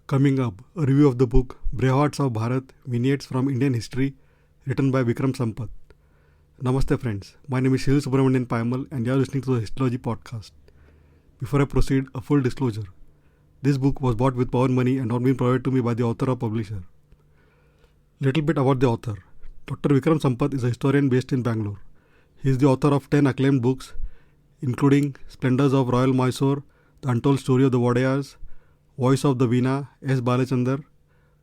Coming up, a review of the book Bravehearts of Bharat, Vignettes from Indian History, written by Vikram Sampath. Namaste friends, my name is Shil Subramanian Paimal and you are listening to the Histology podcast. Before I proceed, a full disclosure. This book was bought with power money and not been provided to me by the author or publisher. Little bit about the author. Dr. Vikram Sampath is a historian based in Bangalore. He is the author of 10 acclaimed books, including Splendors of Royal Mysore, The Untold Story of the Wadayars, Voice of the Veena, S. Balachandar,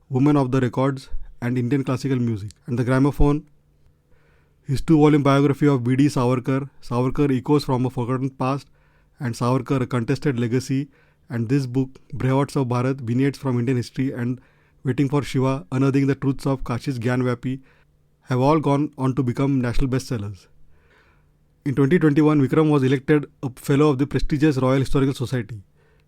Women of the Records, and Indian Classical Music, and the Gramophone. His 2-volume biography of B.D. Savarkar, Savarkar Echoes from a Forgotten Past, and Savarkar A Contested Legacy, and this book, Bravehearts of Bharat, Vignettes from Indian History, and Waiting for Shiva, Unearthing the Truths of Kashi's Gyanvapi, have all gone on to become national bestsellers. In 2021, Vikram was elected a Fellow of the prestigious Royal Historical Society.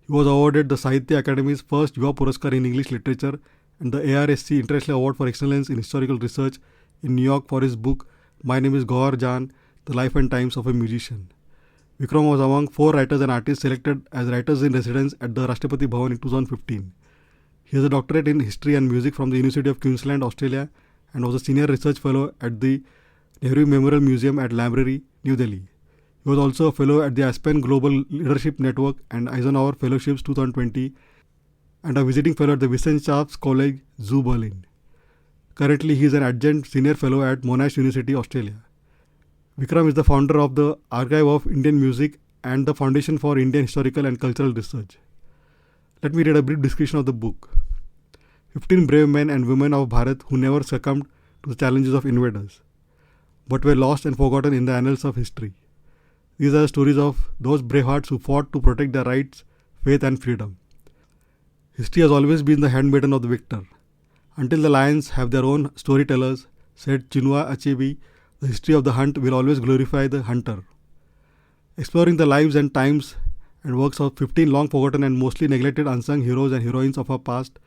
He was awarded the Sahitya Academy's first Yuva Puraskar in English Literature and the ARSC International Award for Excellence in Historical Research in New York for his book My Name is Gauhar Jan, The Life and Times of a Musician. Vikram was among 4 writers and artists selected as writers in residence at the Rashtrapati Bhavan in 2015. He has a doctorate in history and music from the University of Queensland, Australia, and was a senior research fellow at the Nehru Memorial Museum at Library, New Delhi. He was also a fellow at the Aspen Global Leadership Network and Eisenhower Fellowships 2020 and a visiting fellow at the Wissenschafts College, Zoo, Berlin. Currently, he is an adjunct senior fellow at Monash University, Australia. Vikram is the founder of the Archive of Indian Music and the Foundation for Indian Historical and Cultural Research. Let me read a brief description of the book. 15 brave men and women of Bharat who never succumbed to the challenges of invaders, but were lost and forgotten in the annals of history. These are the stories of those brave hearts who fought to protect their rights, faith and freedom. History has always been the handmaiden of the victor. Until the lions have their own storytellers, said Chinua Achebe, the history of the hunt will always glorify the hunter. Exploring the lives and times and works of 15 long forgotten and mostly neglected unsung heroes and heroines of our past,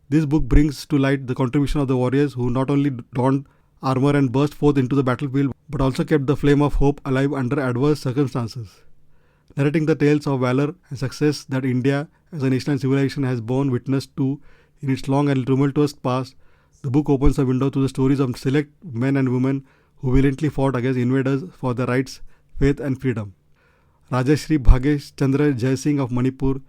this book brings to light the contribution of the warriors who not only donned armor and burst forth into the battlefield, but also kept the flame of hope alive under adverse circumstances. Narrating the tales of valor and success that India as a nation and civilization has borne witness to in its long and tumultuous past, the book opens a window to the stories of select men and women who valiantly fought against invaders for their rights, faith and freedom. Rajashri Bhagesh Chandra Jai Singh of Manipur,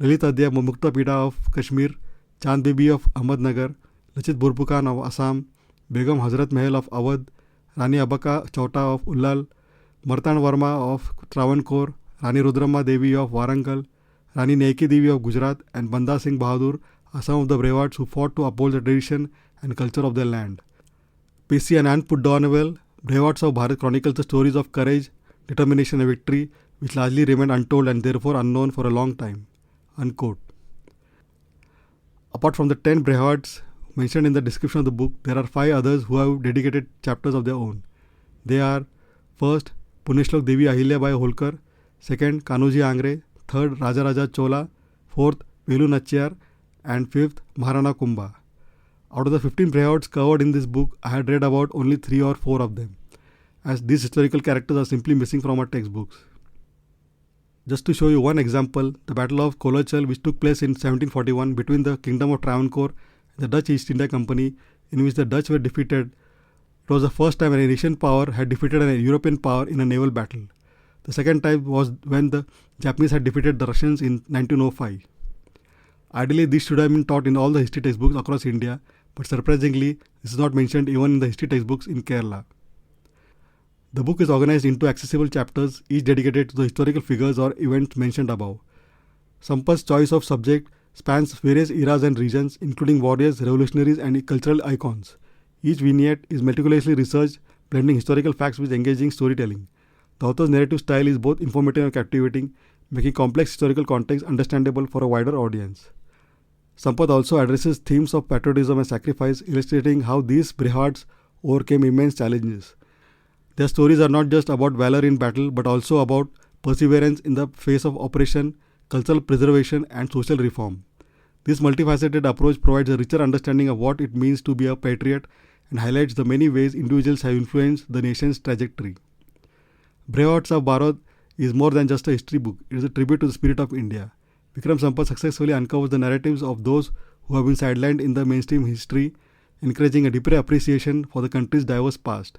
Lalit Adya Mukta Pida of Kashmir, Chand Bibi of Ahmednagar, Lachit Borphukan of Assam, Begum Hazrat Mahal of Awadh, Rani Abaka Chauta of Ullal, Martan Varma of Travancore, Rani Rudramma Devi of Warangal, Rani Naiki Devi of Gujarat, and Banda Singh Bahadur are some of the bravehearts who fought to uphold the tradition and culture of their land. Pacy and unputdownable, Bravehearts of Bharat chronicles the stories of courage, determination and victory which largely remained untold and therefore unknown for a long time. Unquote. Apart from the 10 bravehearts mentioned in the description of the book, there are 5 others who have dedicated chapters of their own. They are: first, Punyashlok Devi Ahilyabai Holkar; second, Kanuji Angre; third, Rajaraja Chola; fourth, Velu Nachiyar; and fifth, Maharana Kumbha. Out of the 15 bravehearts covered in this book, I had read about only 3 or 4 of them, as these historical characters are simply missing from our textbooks. Just to show you one example, the Battle of Kolachal, which took place in 1741 between the Kingdom of Travancore and the Dutch East India Company, in which the Dutch were defeated. It was the first time an Asian power had defeated a European power in a naval battle. The second time was when the Japanese had defeated the Russians in 1905. Ideally, this should have been taught in all the history textbooks across India, but surprisingly, this is not mentioned even in the history textbooks in Kerala. The book is organized into accessible chapters, each dedicated to the historical figures or events mentioned above. Sampath's choice of subject spans various eras and regions, including warriors, revolutionaries, and cultural icons. Each vignette is meticulously researched, blending historical facts with engaging storytelling. The author's narrative style is both informative and captivating, making complex historical context understandable for a wider audience. Sampath also addresses themes of patriotism and sacrifice, illustrating how these bravehearts overcame immense challenges. Their stories are not just about valor in battle, but also about perseverance in the face of oppression, cultural preservation, and social reform. This multifaceted approach provides a richer understanding of what it means to be a patriot and highlights the many ways individuals have influenced the nation's trajectory. Bravehearts of Bharat is more than just a history book. It is a tribute to the spirit of India. Vikram Sampath successfully uncovers the narratives of those who have been sidelined in the mainstream history, encouraging a deeper appreciation for the country's diverse past.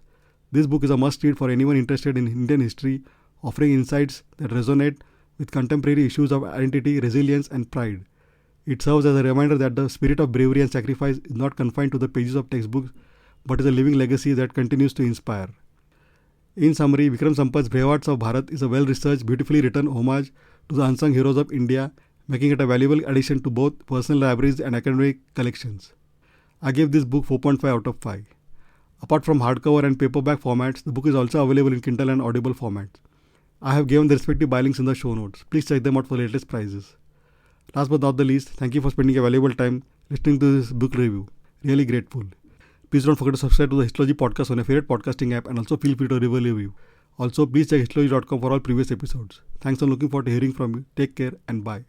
This book is a must-read for anyone interested in Indian history, offering insights that resonate with contemporary issues of identity, resilience, and pride. It serves as a reminder that the spirit of bravery and sacrifice is not confined to the pages of textbooks, but is a living legacy that continues to inspire. In summary, Vikram Sampath's Bravehearts of Bharat is a well-researched, beautifully written homage to the unsung heroes of India, making it a valuable addition to both personal libraries and academic collections. I gave this book 4.5 out of 5. Apart from hardcover and paperback formats, the book is also available in Kindle and Audible formats. I have given the respective buy links in the show notes. Please check them out for the latest prices. Last but not the least, thank you for spending a valuable time listening to this book review. Really grateful. Please don't forget to subscribe to the Histology podcast on your favorite podcasting app, and also feel free to leave a review. Also, please check histology.com for all previous episodes. Thanks, and looking forward to hearing from you. Take care and bye.